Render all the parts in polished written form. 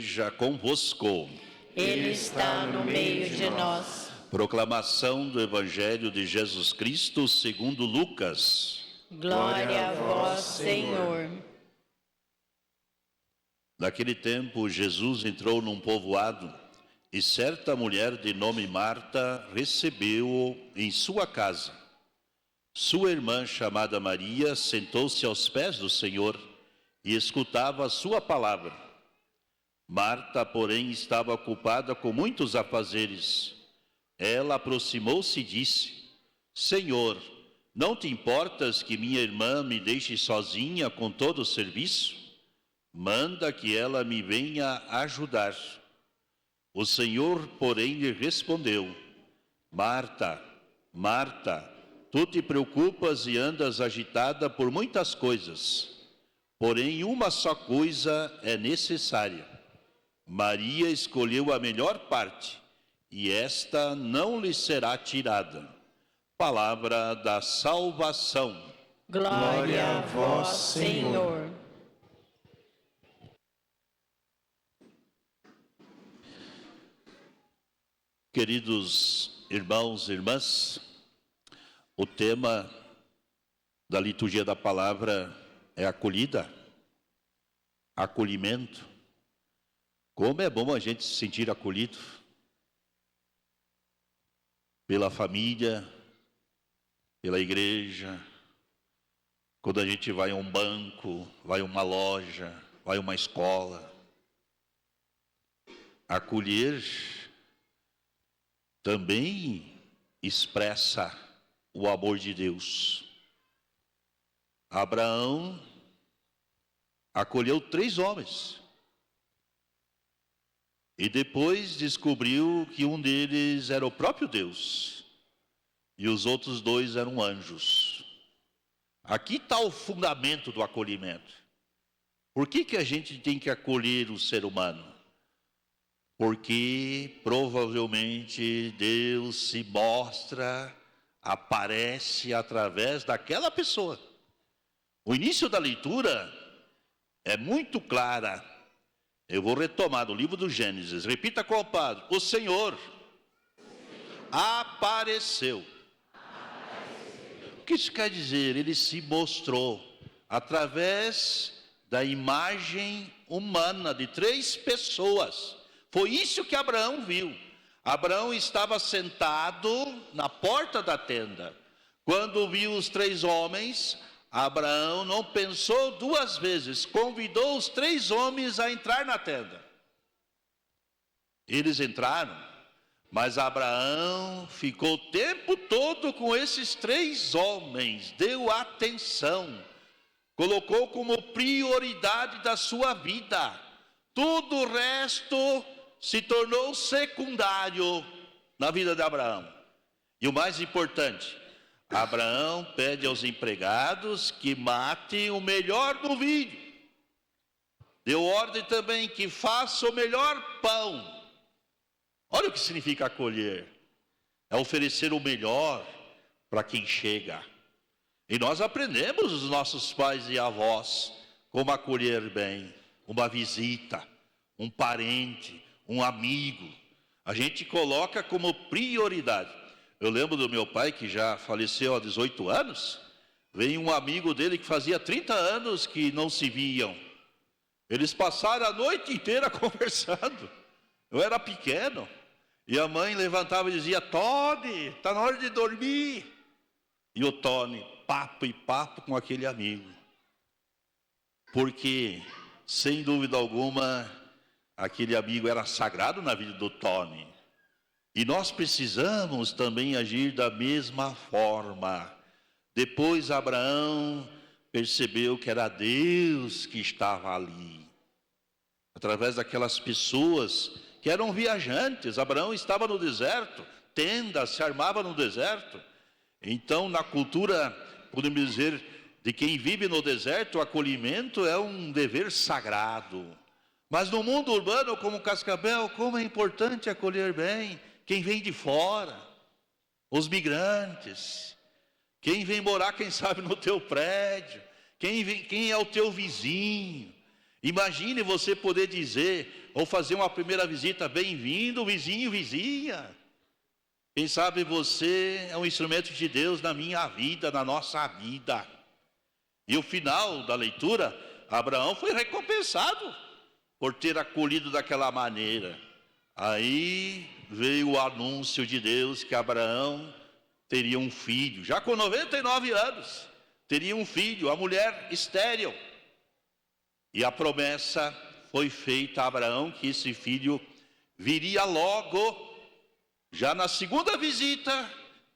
esteja convosco. Ele está no meio de nós. Proclamação do Evangelho de Jesus Cristo segundo Lucas. Glória a vós, Senhor. Naquele tempo, Jesus entrou num povoado e certa mulher de nome Marta recebeu-o em sua casa. Sua irmã, chamada Maria, sentou-se aos pés do Senhor e escutava a sua palavra. Marta, porém, estava ocupada com muitos afazeres. Ela aproximou-se e disse: Senhor, não te importas que minha irmã me deixe sozinha com todo o serviço? Manda que ela me venha ajudar. O Senhor, porém, lhe respondeu: Marta, Marta, tu te preocupas e andas agitada por muitas coisas. Porém, uma só coisa é necessária. Maria escolheu a melhor parte, e esta não lhe será tirada. Palavra da salvação. Glória a vós, Senhor. Queridos irmãos e irmãs, o tema da liturgia da palavra é acolhida, acolhimento. Como é bom a gente se sentir acolhido pela família, pela igreja, quando a gente vai a um banco, vai a uma loja, vai a uma escola. Acolher também expressa o amor de Deus. Abraão acolheu 3 homens e depois descobriu que um deles era o próprio Deus e os outros 2 eram anjos. Aqui está o fundamento do acolhimento. Por que a gente tem que acolher o ser humano? Porque provavelmente Deus se mostra, aparece através daquela pessoa. O início da leitura é muito clara. Eu vou retomar do livro do Gênesis. Repita com o padre: o Senhor apareceu. O que isso quer dizer? Ele se mostrou através da imagem humana de 3 pessoas. Foi isso que Abraão viu. Abraão estava sentado na porta da tenda. Quando viu os 3 homens, Abraão não pensou 2 vezes, convidou os 3 homens a entrar na tenda. Eles entraram, mas Abraão ficou o tempo todo com esses 3 homens, deu atenção, colocou como prioridade da sua vida. Tudo o resto se tornou secundário na vida de Abraão. E o mais importante, Abraão pede aos empregados que matem o melhor novilho. Deu ordem também que faça o melhor pão. Olha o que significa acolher. É oferecer o melhor para quem chega. E nós aprendemos dos nossos pais e avós como acolher bem uma visita, um parente, um amigo. A gente coloca como prioridade. Eu lembro do meu pai, que já faleceu há 18 anos. Veio um amigo dele que fazia 30 anos que não se viam. Eles passaram a noite inteira conversando. Eu era pequeno. E a mãe levantava e dizia: Tony, está na hora de dormir. E o Tony, papo e papo com aquele amigo. Porque, sem dúvida alguma, aquele amigo era sagrado na vida do Tony. E nós precisamos também agir da mesma forma. Depois Abraão percebeu que era Deus que estava ali. Através daquelas pessoas que eram viajantes. Abraão estava no deserto, tenda, se armava no deserto. Então, na cultura, podemos dizer, de quem vive no deserto, o acolhimento é um dever sagrado. Mas no mundo urbano, como Cascavel, como é importante acolher bem quem vem de fora, os migrantes, quem vem morar, quem sabe, no teu prédio, quem é o teu vizinho. Imagine você poder dizer, ou fazer uma primeira visita, bem-vindo, vizinho, vizinha. Quem sabe você é um instrumento de Deus na minha vida, na nossa vida. E o final da leitura, Abraão foi recompensado por ter acolhido daquela maneira. Aí veio o anúncio de Deus que Abraão teria um filho, já com 99 anos, teria um filho, a mulher estéril. E a promessa foi feita a Abraão que esse filho viria logo, já na segunda visita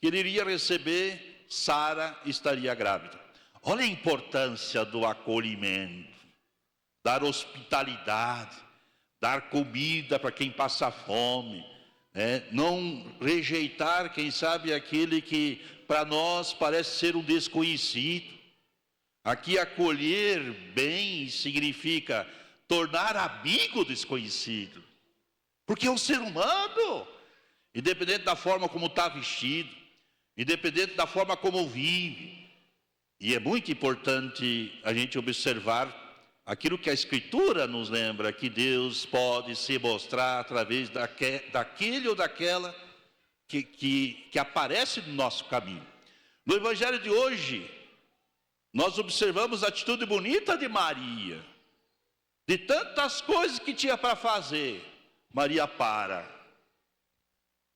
que ele iria receber, Sara estaria grávida. Olha a importância do acolhimento, dar hospitalidade, dar comida para quem passa fome, não rejeitar, quem sabe, aquele que para nós parece ser um desconhecido. Aqui acolher bem significa tornar amigo desconhecido, porque é um ser humano, independente da forma como está vestido, independente da forma como vive. E é muito importante a gente observar aquilo que a Escritura nos lembra, que Deus pode se mostrar através daquele ou daquela que aparece no nosso caminho. No Evangelho de hoje, nós observamos a atitude bonita de Maria. De tantas coisas que tinha para fazer, Maria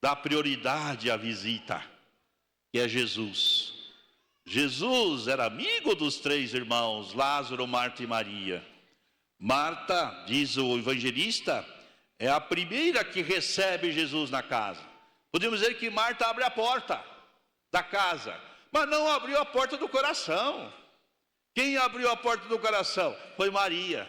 dá prioridade à visita, que é Jesus. Jesus era amigo dos 3 irmãos, Lázaro, Marta e Maria. Marta, diz o evangelista, é a primeira que recebe Jesus na casa. Podemos dizer que Marta abre a porta da casa, mas não abriu a porta do coração. Quem abriu a porta do coração? Foi Maria.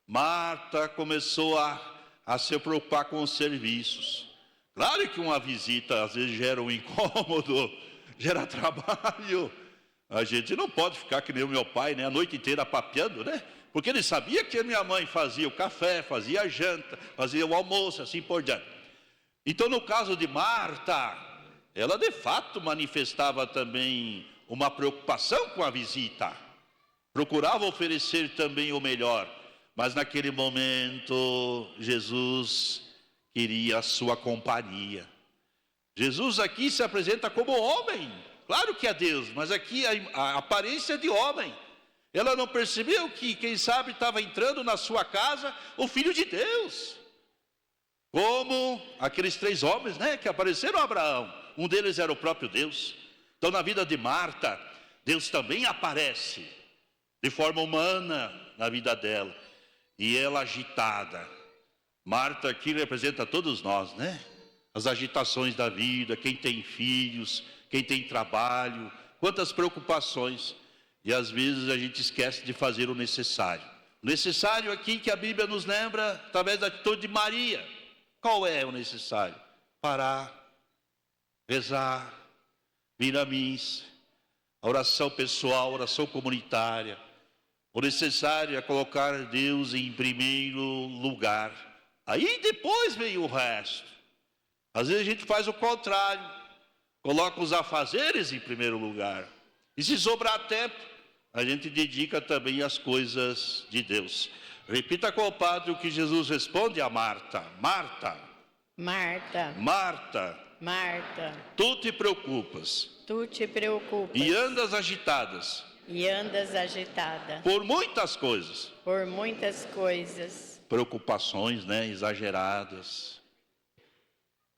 Marta começou a se preocupar com os serviços. Claro que uma visita às vezes gera um incômodo, gera trabalho. A gente não pode ficar que nem o meu pai, a noite inteira papeando, Porque ele sabia que a minha mãe fazia o café, fazia a janta, fazia o almoço, assim por diante. Então, no caso de Marta, ela de fato manifestava também uma preocupação com a visita. Procurava oferecer também o melhor. Mas naquele momento, Jesus queria a sua companhia. Jesus aqui se apresenta como homem. Claro que é Deus, mas aqui a aparência de homem. Ela não percebeu que, quem sabe, estava entrando na sua casa o Filho de Deus. Como aqueles 3 homens, que apareceram a Abraão. Um deles era o próprio Deus. Então, na vida de Marta, Deus também aparece de forma humana na vida dela. E ela agitada. Marta aqui representa todos nós, As agitações da vida, quem tem filhos, quem tem trabalho, quantas preocupações. E às vezes a gente esquece de fazer o necessário. O necessário aqui que a Bíblia nos lembra, através da atitude de Maria. Qual é o necessário? Parar, rezar, vir à missa, a oração pessoal, a oração comunitária. O necessário é colocar Deus em primeiro lugar. Aí depois vem o resto. Às vezes a gente faz o contrário. Coloca os afazeres em primeiro lugar. E se sobrar tempo, a gente dedica também às coisas de Deus. Repita com o padre o que Jesus responde a Marta. Marta. Marta. Marta. Marta. Tu te preocupas. Tu te preocupas. E andas agitadas. E andas agitada. Por muitas coisas. Por muitas coisas. Preocupações, exageradas.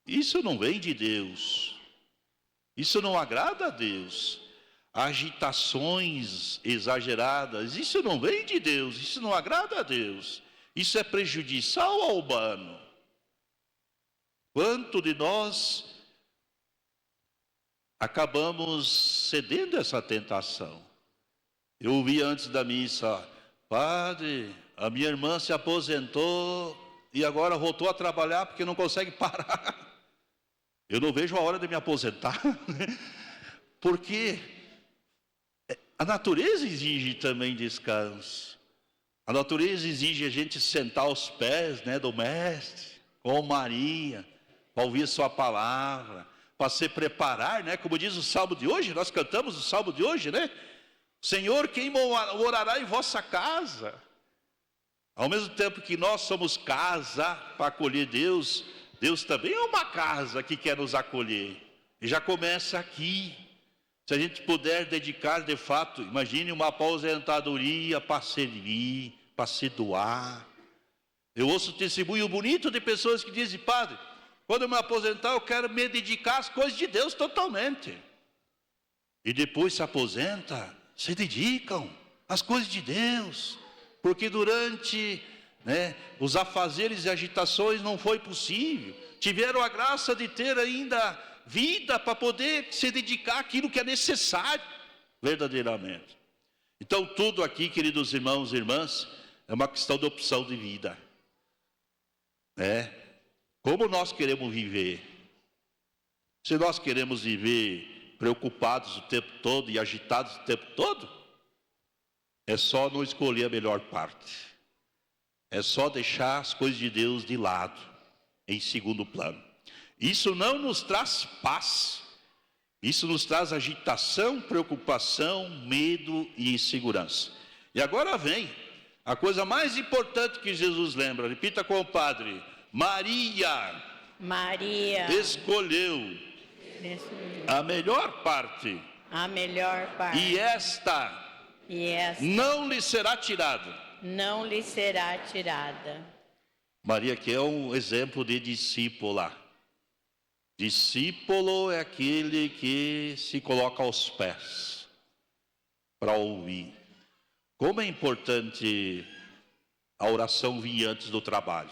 Isso não vem de Deus. Isso não agrada a Deus. Agitações exageradas, isso não vem de Deus, isso não agrada a Deus. Isso é prejudicial ao humano. Quanto de nós acabamos cedendo a essa tentação? Eu ouvi antes da missa: padre, a minha irmã se aposentou e agora voltou a trabalhar porque não consegue parar. Eu não vejo a hora de me aposentar, porque a natureza exige também descanso. A natureza exige a gente sentar aos pés do Mestre, com Maria, para ouvir sua palavra, para se preparar, como diz o salmo de hoje. Nós cantamos o salmo de hoje, Senhor, quem morará em vossa casa? Ao mesmo tempo que nós somos casa para acolher Deus, Deus também é uma casa que quer nos acolher. E já começa aqui. Se a gente puder dedicar de fato, imagine uma aposentadoria para servir, para se doar. Eu ouço testemunho bonito de pessoas que dizem: padre, quando eu me aposentar eu quero me dedicar às coisas de Deus totalmente. E depois se aposenta, se dedicam às coisas de Deus. Porque durante os afazeres e agitações não foi possível. Tiveram a graça de ter ainda vida para poder se dedicar àquilo que é necessário verdadeiramente. Então tudo aqui, queridos irmãos e irmãs, é uma questão de opção de vida. Como nós queremos viver? Se nós queremos viver preocupados o tempo todo e agitados o tempo todo, é só não escolher a melhor parte. É só deixar as coisas de Deus de lado, em segundo plano. Isso não nos traz paz. Isso nos traz agitação, preocupação, medo e insegurança. E agora vem a coisa mais importante que Jesus lembra. Repita com o padre. Maria escolheu a melhor parte. A melhor parte. E esta não lhe será tirada. Não lhe será tirada. Maria que é um exemplo de discípula. Discípulo é aquele que se coloca aos pés para ouvir. Como é importante a oração vir antes do trabalho.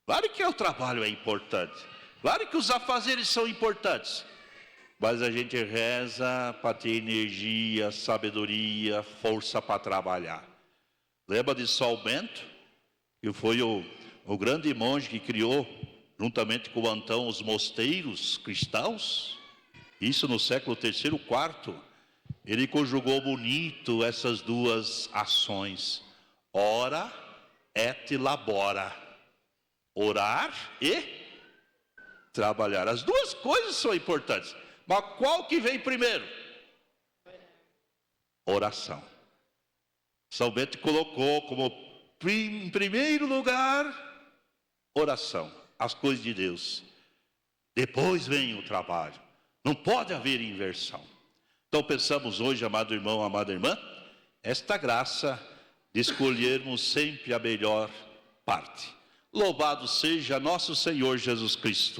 Claro que o trabalho é importante. Claro que os afazeres são importantes. Mas a gente reza para ter energia, sabedoria, força para trabalhar. Lembra de São Bento? Que foi o grande monge que criou, juntamente com Antão, os mosteiros cristãos. Isso no século III, IV. Ele conjugou bonito essas duas ações. Ora et labora. Orar e trabalhar. As duas coisas são importantes. Mas qual que vem primeiro? Oração. São Bento colocou como em primeiro lugar oração, as coisas de Deus. Depois vem o trabalho. Não pode haver inversão. Então pensamos hoje, amado irmão, amada irmã, esta graça de escolhermos sempre a melhor parte. Louvado seja nosso Senhor Jesus Cristo.